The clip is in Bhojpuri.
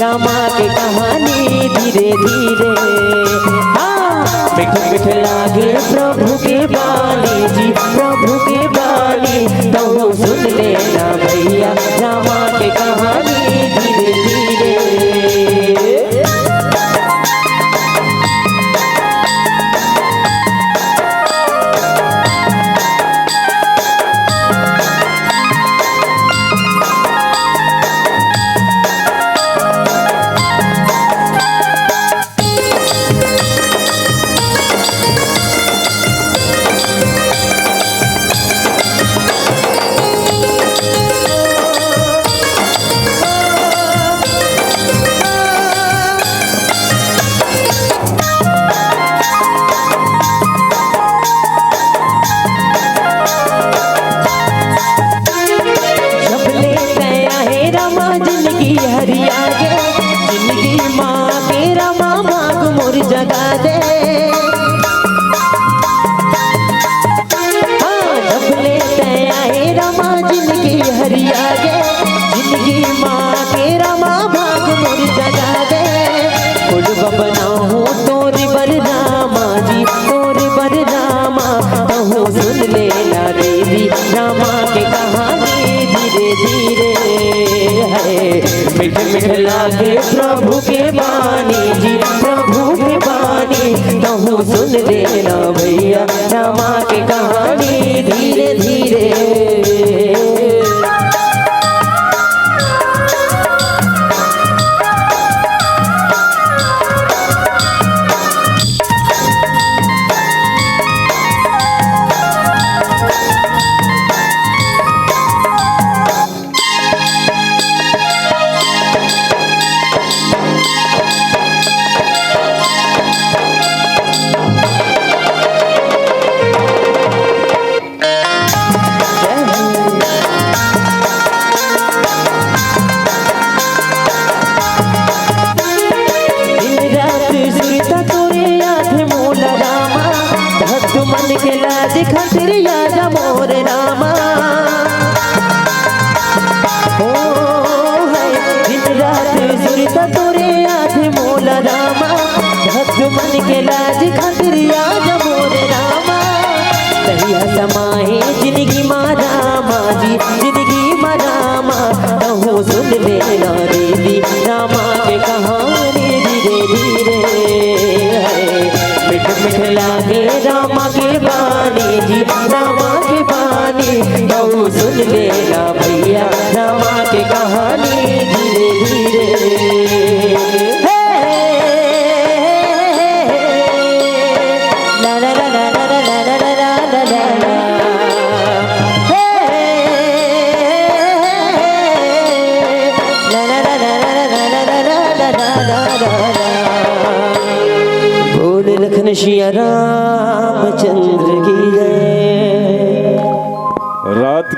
रामा के कहानी धीरे धीरे। मीठ मीठ लागे प्रभु के बानी जी, प्रभु के बानी तो सुन लेना भैया रामा के कहानी धीरे धीरे। हरिया गे जिंदगी माँ तेरा मामा मोर जगा दे। हाँ जब लेते आए रमा जिंदगी हरिया गे जिंदगी माँ तेरा मामा मोर जगा दे। फुल बनाऊँ तोरी बर रामा जी, तोरी बर रामा कहूँ सुन लेना देवी रामा के कहानी धीरे धीरे। मीठ मीठ लागे प्रभु के बानी जी, प्रभु के बानी कहूँ सुन लेना भैया रामा के कहानी धीरे धीरे। मन के लाज खातिर याद मोर रामा हो है दिन रात सुरता तोरे याद मोर रामा। भक्त मन के लाज खातिर याद मोर रामा। तहिया समाए जिंदगी माँ रामा जी, जिंदगी माँ रामा कहूँ सुन लेना देवी रामा के कहानी धीरे धीरे। मीठ मीठ लागे रामा के बानी जी, रामा के बानी कहूँ सुन लेना भैया रामा के कहानी धीरे धीरे। ला ला ला ला ला ला ला ला ला ला ला। ला ला ला ला ला ला ला ला ला ला। बोल लखन सिया रामचंद्र